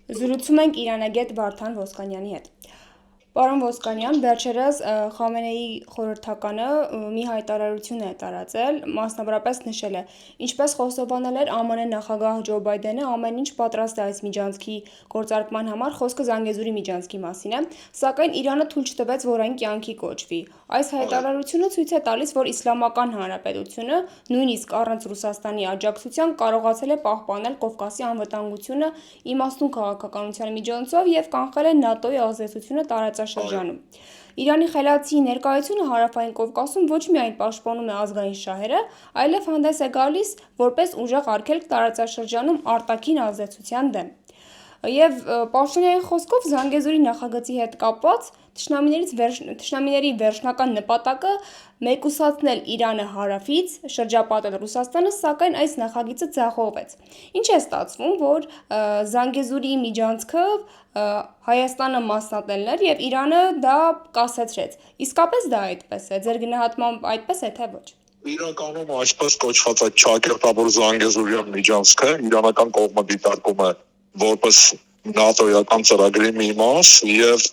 Զրուցում ենք իրանագետ Վարդան Ոսկանյանի հետ։ Պարոն Ոսկանյան, վերջերս Խամենեի խորհրդականը մի հայտարարություն է տարածել, մասնավորապես նշել է, ինչպես խոստովանել էր ԱՄՆ նախագահ Ջո Բայդենը, ամեն ինչ պատրաստ է այս միջանցքի գործարկման համար, խոսքը Զանգեզուրի միջանցքի մասին է, սակայն Իրանը թույլ չտվեց, որ այն կյանքի կոչվի։ Այս հայտարարությունը ցույց է տալիս, որ Իսլամական Հանրապետությունը նույնիսկ առանց Ռուսաստանի աջակցության կարողացել է պահպանել Կովկասի անվտանգությունը իմաստուն քաղաքականության միջոցով եւ կանխել է ՆԱՏՕ-ի ազդեցությունը տարածաշրջանում։ Իրանի խելացի ներկայությունը Հարավային Կովկասում ոչ միայն պաշտպանում է ազգային շահերը, այլև հանդես է գալիս որպես ուժեղ արգելք տարածաշրջանում արտաքին ազդեցության դեմ։ Եվ Պաշտոնյայի խոսքով Զանգեզուրի նախագծի հետ կապված թշնամիների վերջնական նպատակը մեկուսացնել Իրանը հարավից, շրջապատել Ռուսաստանը, սակայն այս նախագիծը ձախողվեց։ Ինչ է ստացվում, որ Զանգեզուրի միջանցքը Հայաստանը մասնատելն էր եւ Իրանը դա կասեցրեց։ Իսկապես դա այդպես է, ձեր գնահատմամբ այդպես է թե ոչ։ Իրականում այսպես կոչված այդ ճակերտավոր Զանգեզուրյան միջանցքը իրանական կողմը դիտարկում է որպես ՆԱՏՕ-ական ծրագրի մի մաս եւ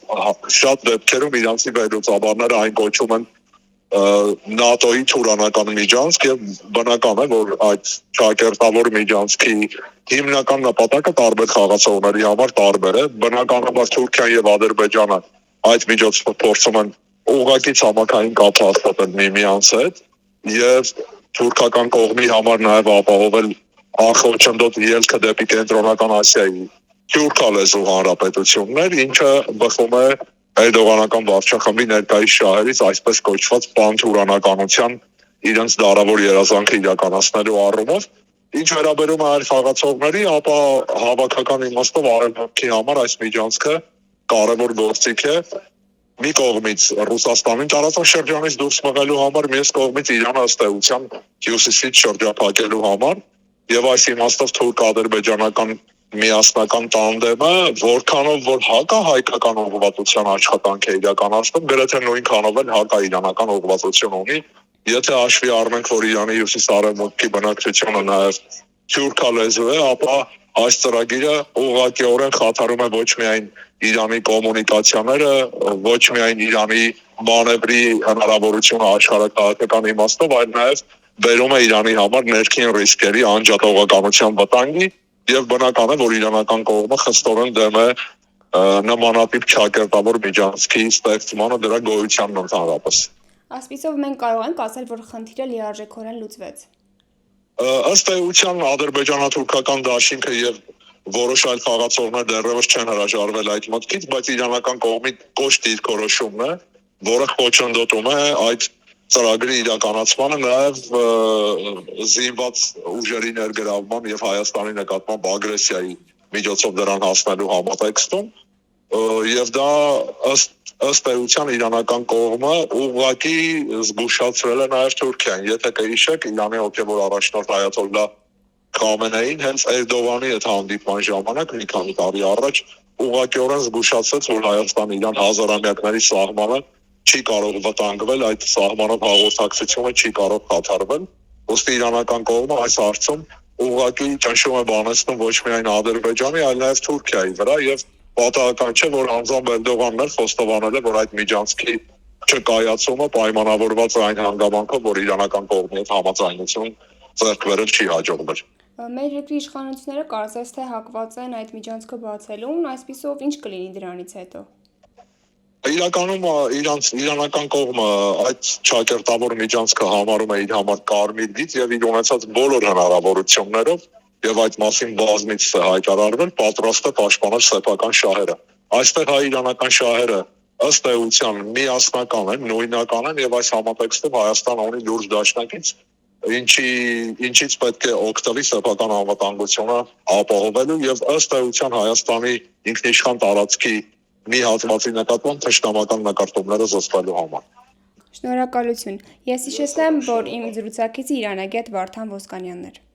շատ դեպքերում իրանցի վերլուծաբանները այն կոչում են ՆԱՏՕ-ի թուրանական միջանցք եւ բնական է, որ այդ ճակերտավոր միջանցքի հիմնական նպատակը տարբեր խաղացողների համար տարբեր է։ Բնականաբար Թուրքիան եւ Ադրբեջանը այդ միջոցով փորձում են ուղղակի ցամաքային կապ հաստատել միմյանց հետ եւ թուրքական կողմի համար նաեւ ապահովել անխոչնդոտ ելքը դեպի կենտրոնական Ասիայի թուրքալեզու հանրապետություններ, ինչը բխում է Էրդողանական վարչախմբի ներկայիս շահերից, այսպես կոչված պանթուրանականության իրենց դարավոր երազանքը իրականացնելու առումով։ Ինչ վերաբերում է այլ խաղացողների, ապա հավաքական իմաստով արևմուտքի համար այս միջանցքը կարևոր գործիք է մի կողմից Ռուսաստանին տարածաշրջանից դուրս մղելու համար, մյուս կողմից Իրանը ըստ էության հյուսիսից շրջափակելու համար, եւ այս իմաստով թուրք-ադրբեջանական միասնական տանդեմը որքանով որ հակահայկական ուղղվածության աշխատանք է իրականացնում, գրեթե նույնքանով էլ հակաիրանական ուղղվածություն ունի։ Եթե հաշվի առնենք, որ Իրանի հյուսիս-արևմուտքի բնակչությունը նաեւ թուրքալեզու է, ապա այս ծրագիրը ուղղակիորեն խաթարում է ոչ միայն Իրանի կոմունիկացիաները, ոչ միայն Իրանի մանևրի հնարավորությունը աշխարհակաղակական իմաստով, այլ նաեւ բերում է Իրանի համար ներքին ռիսկերի անջատողականության վտանգի եւ բնական է, որ իրանական կողմը խստորեն դեմ է նմանատիպ ճակերտավոր միջանցքի ստեղծմանը, դրա գոյությանն ընդհանրապես։ Այսպիսով մենք կարող ենք ասել, որ խնդիրը լիարժեքորեն լուծվեց։ Ըստ էության ադրբեջանա-թուրքական դաշինքը եւ որոշ այլ խաղացողներ դեռևս չեն հրաժարվել այդ մտքից, բայց իրանական կողմի կոշտ դիրքորոշումն է, որը խոչընդոտում է այդ ծրագրի իրականացմանը, նաեւ զինված ուժերի ներգրավման եւ Հայաստանի նկատմամբ ագրեսիայի միջոցով դրան հասնելու համատեքստում, եւ դա ըստ էության իրանական կողմը ուղղակի զգուշացրել է նաեւ Թուրքիան։ Եթե կհիշեք, Իրանի հոգեվոր առաջնորդ Այաթոլլահ Խամենեին հենց Էրդողանի հետ հանդիպման ժամանակ մի քանի տարի առաջ ուղղակիորեն զգուշացրեց, որ Հայաստան-Իրան հազարամյակների սահմանը չի կարող վտանգվել, այդ սահմանով հաղորդակցությունը չի կարող խաթարվել։ Ոստի իրանական կողմը այս հարցում ուղղակի ճնշում է բանեցնում ոչ միայն Ադրբեջանի, այլ նաեւ Թուրքիայի վրա եւ պատահական չէ, որ անձամբ Էրդողանն էլ խոստովանել է, որ այդ միջանցքի չկայացումը պայմանավորված է այն հանգամանքով, որ իրանական կողմի հետ համաձայնություն ձեռք բերել չի հաջողվել։ Մեր երկրի իշխանությունները կարծես թե հակված են այդ միջանցքը բացելուն, այսպիսով ինչ կլինի դրանից հետո։ Իրականում իրանական կողմը այդ ճակերտավոր միջանցքը համարում է իր համար կարմիր գիծ եւ իր ունեցած բոլոր հնարավորություններով եւ այդ մասին բազմիցս է հայտարարվել, պատրաստ է պաշտպանել սեփական շահերը։ Այստեղ հայ-իրանական շահերը ըստ էության միասնական են, նույնական են եւ այս համատեքստում Հայաստանը ունի լուրջ դաշնակից, ինչից պետք է օգտվի սեփական անվտանգությունը ապահովելու եւ ըստ էության Հայաստանի ինքնիշխան տարածքի մի հատվածի նկատմամբ թշնամական նկարտումները զսպելու համար։ Շնորհակալություն։ Ես հիշեցնեմ, որ իմ զրուցակիցը իրանագետ Վարդան Ոսկանյանն էր։